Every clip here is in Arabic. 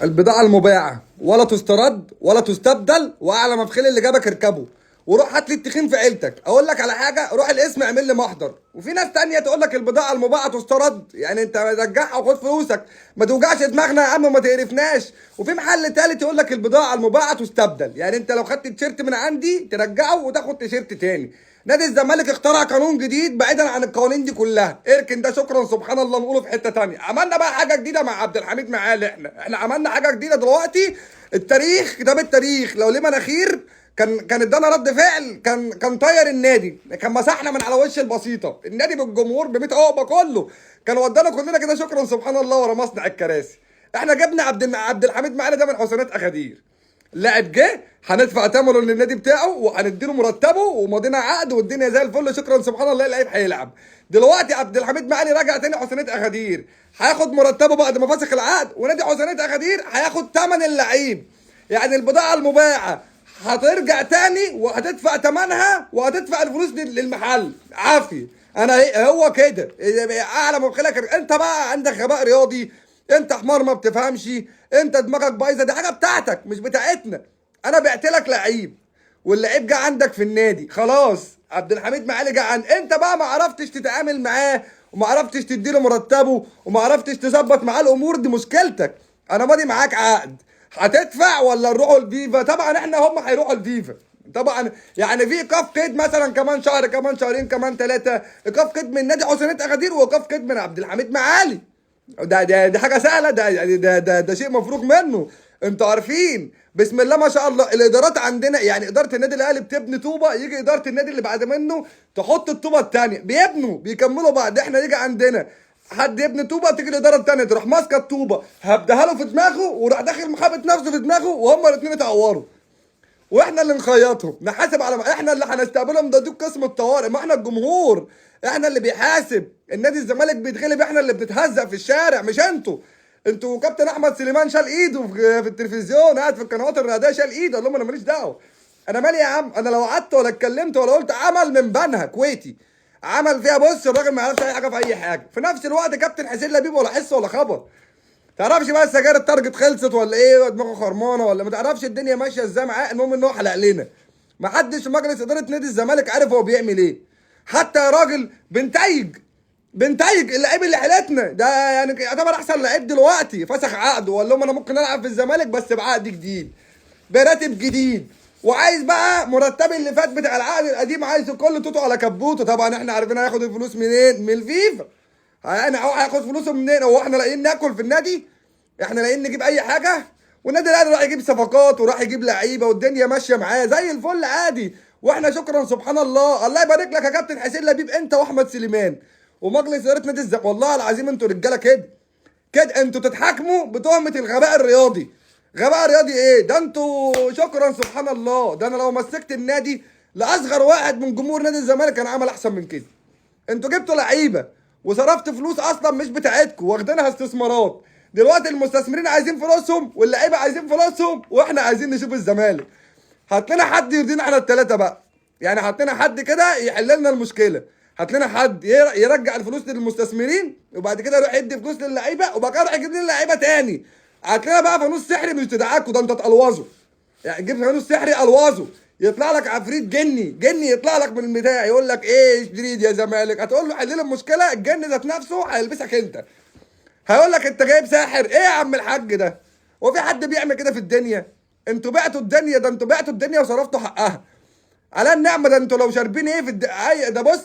البضاعة المباعة ولا تسترد ولا تستبدل، واعلى ما بخيل اللي جابك اركبه. وروح هات لي التخين في عيلتك. اقول لك على حاجه، روح الاسم اعمل لي محضر. وفي ناس تانية تقول لك البضاعه المباعه تسترد، يعني انت رجعها وخد فلوسك، ما توجعش دماغنا يا عم ما تقرفناش. وفي محل تالت يقول لك البضاعه المباعه تستبدل، يعني انت لو خدت التيشيرت من عندي ترجعه وتاخد تيشيرت تاني. نادي الزمالك اخترع قانون جديد بعيدا عن القوانين دي كلها. اركن ده شكرا سبحان الله، نقوله في حته تانية. عملنا بقى حاجه جديده مع عبد الحميد معالي. احنا عملنا حاجه جديده دلوقتي. التاريخ، كتاب التاريخ لو ليه مناخير كان ادانا رد فعل، كان طير النادي، كان مسحنا من على وش البسيطه. النادي بالجمهور ب 100 عقبه كله كان ودانا كلنا كده شكرا سبحان الله ورا مصنع الكراسي. احنا جبنا عبد الحميد معانا ده من حسنات اخادير. اللاعب جه، هندفع ثمنه للنادي بتاعه وهنديله مرتبه وماضينا عقد والدنيا زي الفل شكرا سبحان الله. اللعيب هيلعب دلوقتي. عبد الحميد معالي راجع تاني حسنات اخادير، هياخد مرتبه بعد ما فسخ العقد، ونادي حسنات اخادير هياخد ثمن اللعيب. يعني البضاعه المباعه هترجع تاني وهتدفع ثمنها وهتدفع الفلوس للمحل عافيه. هو كده اعلى من خلقك. انت بقى عندك غباء رياضي، انت حمار ما بتفهمش، انت دماغك بايظه، دي حاجه بتاعتك مش بتاعتنا. انا بعت لك لعيب واللعيب جه عندك في النادي خلاص. عبد الحميد معالي جه انت بقى ما عرفتش تتعامل معاه وما عرفتش تديله مرتبه وما عرفتش تظبط معاه الامور، دي مشكلتك. انا ماضي معاك عقد، هتدفع ولا نروحوا الفيفا؟ طبعا احنا هم هيروحوا الفيفا طبعا. يعني في ايقاف قيد مثلا كمان شهر كمان شهرين كمان ثلاثه، ايقاف قيد من نادي حسنات اكادير وايقاف قيد من عبد الحميد معالي. دي حاجه سهله، ده يعني ده شيء مفروغ منه. انتوا عارفين بسم الله ما شاء الله الادارات عندنا، يعني اداره النادي الاهلي بتبني طوبه، يجي اداره النادي اللي بعد منه تحط الطوبه الثانيه، بيبنوا بيكملوا بعض. احنا يجي عندنا حد يبني طوبه، تيجي الاداره الثانيه تروح ماسكه الطوبه هبدها له في دماغه وراح داخل محابط نفسه في دماغه وهم الاثنين اتعوروا. واحنا اللي نخيطهم نحاسب على ما احنا اللي هنستقبلهم. ده قسم الطوارئ، ما احنا الجمهور، احنا اللي بيحاسب. النادي الزمالك بيتغلب، احنا اللي بنتهزق في الشارع مش انتوا كابتن احمد سليمان شال ايده في التلفزيون، قاعد في القنوات الرياضيه شال ايده، قال لهم انا ماليش دعوه. انا مالي يا عم؟ انا لو قعدت ولا اتكلمت ولا قلت عمل من بنها كويتي عمل فيها، بص الراجل ما يعرفش اي حاجه في اي حاجه. في نفس الوقت كابتن حسين لبيب ولا حس ولا خبر. تعرفش بقى السجاير التارجت خلصت ولا ايه، دماغه خرمانه ولا ما تعرفش الدنيا ماشيه ازاي معاه. المهم ان هو حلق لنا. ما حدش في مجلس اداره نادي الزمالك عارف هو بيعمل ايه. حتى يا راجل بنتايج اللعيب اللي حلتنا ده، يعني يعتبر احسن لعيب دلوقتي، فسخ عقده وقال لهم انا ممكن العب في الزمالك بس بعقد جديد براتب جديد. وعايز بقى مرتبي اللي فات بتاع العقد القديم عايزه كله توتو على كبوته. طبعا احنا عارفين هياخد الفلوس منين؟ من الفيفا. انا هو هياخد فلوسه منين؟ هو احنا لاقيين ناكل في النادي؟ احنا لاقيين نجيب اي حاجه؟ والنادي الاهلي راح يجيب صفقات وراح يجيب لعيبه والدنيا ماشيه معاه زي الفل عادي. واحنا شكرا سبحان الله. الله يبارك لك يا كابتن حسين لبيب، انت واحمد سليمان ومجلس اداره نادي الزمالك. والله العظيم انتوا رجاله كده انتوا تتحاكموا بتهمه الغباء الرياضي. غباء رياضي ايه ده؟ انتوا شكرا سبحان الله. ده انا لو مسكت النادي لاصغر واحد من جمهور نادي الزمالك كان عمل احسن من كده. انتوا جبتوا لعيبه وصرفت فلوس اصلا مش بتاعتكم واخدينها استثمارات. دلوقتي المستثمرين عايزين فلوسهم واللعيبه عايزين فلوسهم واحنا عايزين نشوف الزمالك. هات لنا حد يرضينا احنا الثلاثه بقى، يعني هات لنا حد كده يحل لنا المشكله. هات لنا حد يرجع الفلوس للمستثمرين وبعد كده يروح يدي فلوس للعيبه وبعد كده يروح يجيب لنا لعيبه تاني. هات لنا بقى فانوس سحري مش تدعكوا، ده انت تقلوظه. يعني جيب فانوس سحري الوظه، يطلع لك عفريت جني يطلع لك من البتاع يقول لك ايه جديد يا زمالك. هتقول له حل لي المشكله، الجن ذات نفسه هيلبسك انت. هيقول لك انت جايب ساحر ايه يا عم الحاج ده؟ هو في حد بيعمل كده في الدنيا؟ انتوا بعتوا الدنيا، ده انتوا بعتوا الدنيا وصرفتوا حقها على النعمه. ده انتوا لو شاربين ايه في ده بص،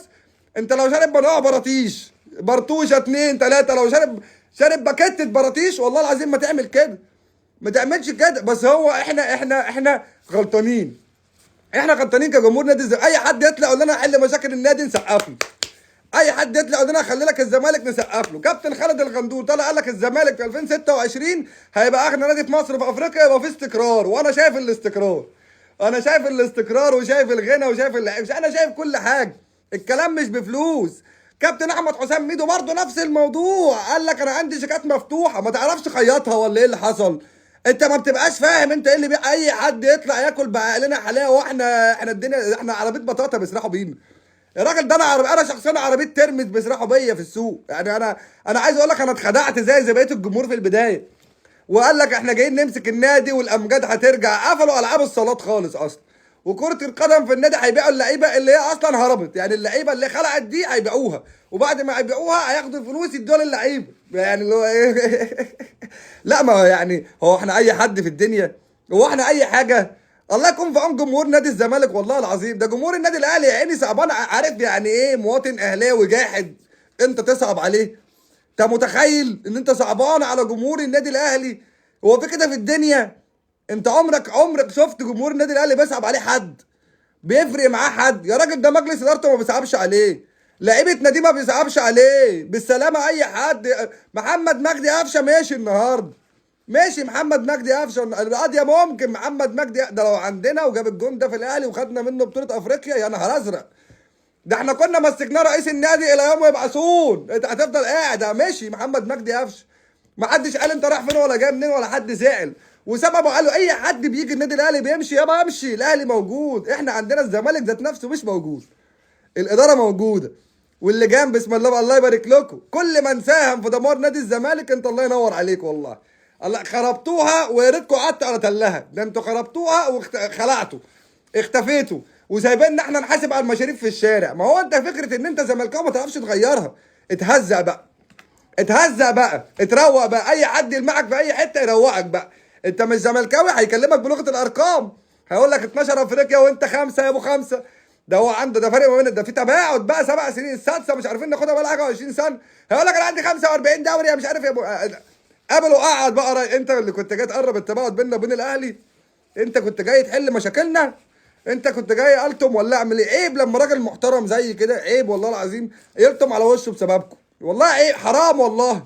انت لو شارب بنوع براطيش برطوشه اتنين تلاته، لو شارب باكيتة براطيش والله العظيم ما تعمل كده، ما تعملش كده. بس هو احنا غلطانين. احنا غلطانين كجمهور نادي الزمالك. اي حد يطلع يقول لنا حل مشاكل النادي نسقف له، اي حد يطلع يقول لنا خلي لك الزمالك نسقف له. كابتن خالد الغندور طلع قال لك الزمالك في 2026 هيبقى اغنى نادي في مصر في افريقيا، يبقى في استقرار. وانا شايف الاستقرار، انا شايف الاستقرار وشايف الغنى وشايف اللعيبه، انا شايف كل حاجه. الكلام مش بفلوس. كابتن احمد حسام ميدو برضه نفس الموضوع، قال لك انا عندي شيكات مفتوحه ما تعرفش تخيطها ولا ايه اللي حصل. انت ما بتبقاش فاهم انت ايه اللي اي حد يطلع ياكل بعقلنا حلاوه واحنا الدنيا احنا عربيه بطاطا بيسرحوا بينا. يا راجل ده انا شخصيا عربيه ترمس بيسرحوا بيا في السوق. يعني انا عايز اقول لك انا اتخدعت زي بقيه الجمهور في البدايه. وقال لك احنا جايين نمسك النادي والامجاد هترجع، قفلوا العاب الصالات خالص اصلا. وكرة القدم في النادي هيبيعوا اللعيبه اللي هي اصلا هربت، يعني اللعيبه اللي خلعت دي هيبيعوها، وبعد ما يبيعوها هياخدوا الفلوس يدوها للعيبه، يعني اللي هو ايه. لا ما هو يعني هو احنا اي حد في الدنيا، هو احنا اي حاجه. الله يكون في عون جمهور نادي الزمالك، والله العظيم ده جمهور النادي الاهلي يا عيني صعبان، عارف يعني ايه مواطن اهلاوي جاحد انت تصعب عليه؟ انت متخيل ان انت صعبان على جمهور النادي الاهلي؟ هو في كده في الدنيا؟ انت عمرك شفت جمهور النادي الاهلي بيصعب عليه حد؟ بيفرق معاه حد؟ يا راجل ده مجلس ادارته ما بيصعبش عليه، لعيبه نادي ما بيصعبش عليه، بالسلامه اي حد. محمد مجدي قفشه ماشي النهارده، ماشي محمد مجدي قفشه القضيه، ممكن محمد مجدي ده لو عندنا وجاب الجون ده في الاهلي وخدنا منه بطوله افريقيا يا نهار ازرق، ده احنا كنا مسكناه رئيس النادي الى يوم يبعثون، انت هتفضل قاعد. ماشي محمد مجدي قفشه، ما حدش قال انت رايح فين ولا جاي منين ولا حد زعل، وسببه قالوا اي حد بيجي النادي الاهلي بيمشي، يابا امشي الاهلي موجود. احنا عندنا الزمالك ذات نفسه مش موجود، الاداره موجوده، واللي جام بسم الله الله يبارك لكم، كل من ساهم في دمار نادي الزمالك انت الله ينور عليك والله. الله خربتوها ويا ريتكم قعدتوا على تلها، ده انتوا خربتوها وخلعتوا اختفيتوا وسايبيننا احنا نحاسب على المشاريب في الشارع. ما هو انت فكره ان انت زملكاوي ما تعرفش تغيرها، اتهزق بقى، اتهزق بقى، اتروق بقى، اي حد يلمعك في اي حته يروقك بقى. انت مش زملكاوي هيكلمك بلغه الارقام، هيقول لك 12 افريقيا وانت خمسه يا ابو خمسه، ده هو عنده ده فرق ما بين ده في تباعد بقى 7 سنين، السادسه مش عارفين ناخدها بقى حاجه 20 سنه، هيقول لك انا عندي 45 دوري يا مش عارف يا ابو. قابله قعد بقى، انت اللي كنت جاي تقرب التباعد بيننا وبين الاهلي، انت كنت جاي تحل مشاكلنا، انت كنت جاي التم ولا اعمل ايه؟ عيب لما راجل محترم زي كده، عيب والله العظيم يلطم على وشه بسببكم، والله عيب حرام والله.